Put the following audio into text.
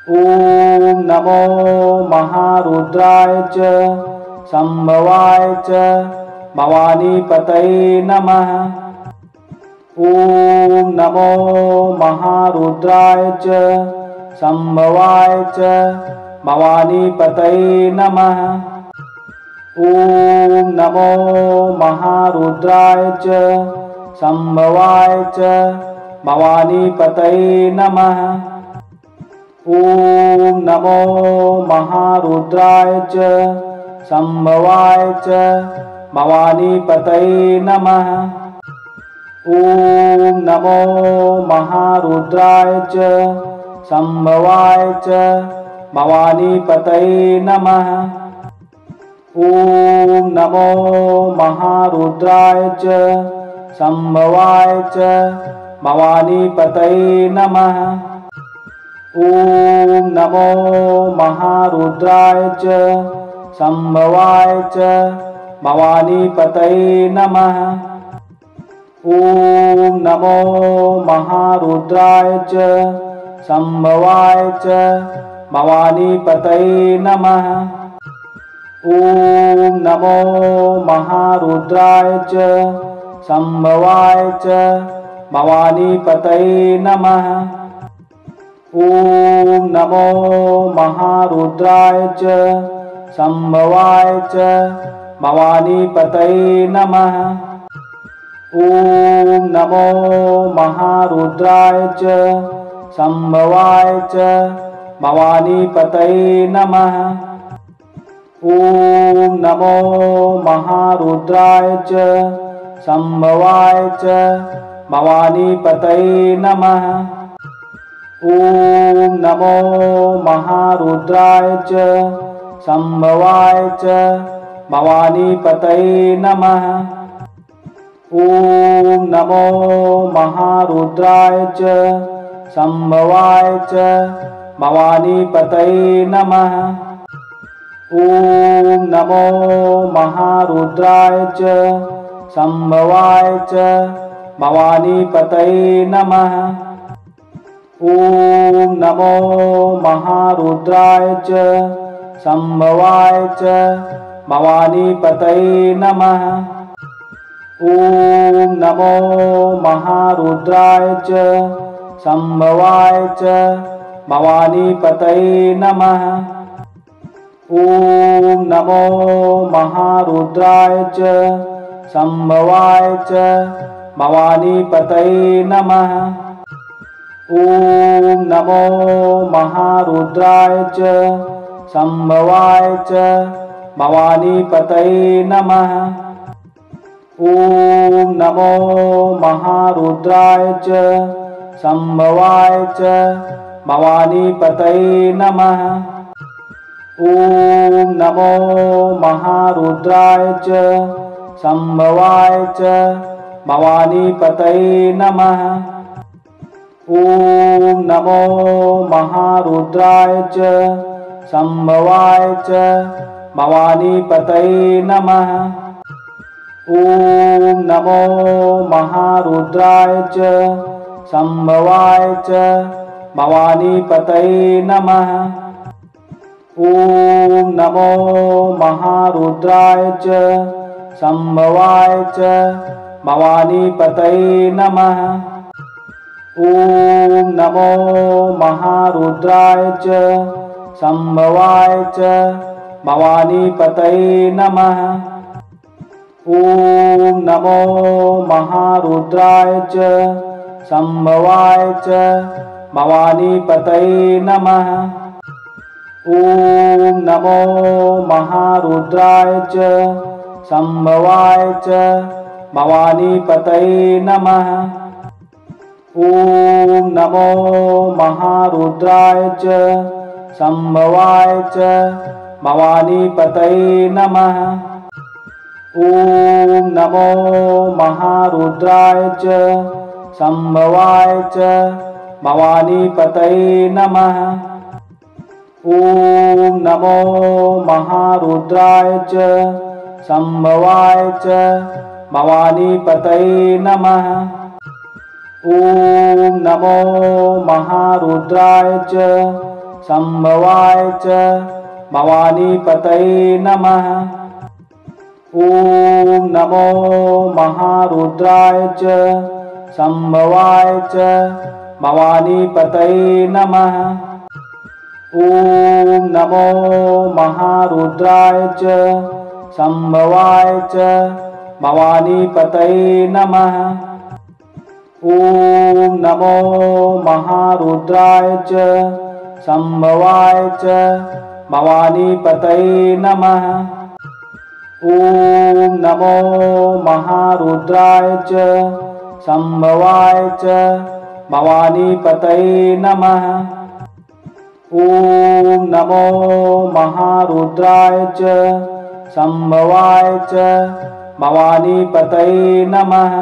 ॐ नमो महारुद्राय च संभवाय च भवानीपतये नमः। ॐ नमो महारुद्राय च संभवाय च भवानीपतये नमः। ॐ नमो महारुद्राय च संभवाय च भवानीपतये नमः। ॐ नमो महारुद्राय च संभवाय च भवानीपतये नमः। ॐ नमो महारुद्राय च संभवाय च भवानीपतये नमः। ॐ नमो महारुद्राय च संभवाय च भवानीपतये नमः। ॐ नमो महारुद्राय च संभवाय च भवानीपतये नमः। ॐ नमो महारुद्राय च संभवाय च भवानीपतये नमः। ॐ नमो महारुद्राय च संभवाय च भवानीपतये नमः। ॐ नमो महारुद्राय च संभवाय च भवानीपतये नमः। ॐ नमो महारुद्राय च संभवाय च भवानीपतये नमः। ॐ नमो महारुद्राय च संभवाय च भवानीपतये नमः। ॐ नमो महारुद्राय च संभवाय च भवानीपतये नमः। ॐ नमो महारुद्राय च संभवाय च भवानीपतये नमः। ॐ नमो महारुद्राय च संभवाय च भवानीपतये नमः। ॐ नमो महारुद्राय च संभवाय च भवानीपतये नमः। ॐ नमो महारुद्राय च संभवाय च भवानीपतये नमः। ॐ नमो महारुद्राय च संभवाय च भवानीपतये नमः। ॐ नमो महारुद्राय च संभवाय च भवानीपतये नमः। ॐ नमो महारुद्राय च संभवाय च भवानीपतये नमः। ॐ नमो महारुद्राय च संभवाय च भवानीपतये नमः। ॐ नमो महारुद्राय च संभवाय च भवानीपतये नमः। ॐ नमो महारुद्राय च संभवाय च भवानीपतये नमः। ॐ नमो महारुद्राय च संभवाय च भवानीपतये नमः। ॐ नमो महारुद्राय च संभवाय च भवानीपतये नमः। ॐ नमो महारुद्राय च संभवाय च भवानीपतये नमः। ॐ नमो महारुद्राय च संभवाय च भवानीपतये नमः। ॐ नमो महारुद्राय च संभवाय च भवानीपतये नमः। ॐ नमो महारुद्राय च संभवाय च भवानीपतये नमः। ॐ नमो महारुद्राय च संभवाय च भवानीपतये नमः। ॐ नमो महारुद्राय च संभवाय च भवानीपतये नमः। ॐ नमो महारुद्राय च संभवाय च भवानीपतये नमः। ॐ नमो महारुद्राय च संभवाय च भवानीपतये नमः। ॐ नमो महारुद्राय च संभवाय च भवानीपतये नमः। ॐ नमो महारुद्राय च संभवाय च भवानीपतये नमः। ॐ नमो महारुद्राय च संभवाय च भवानीपतये नमः।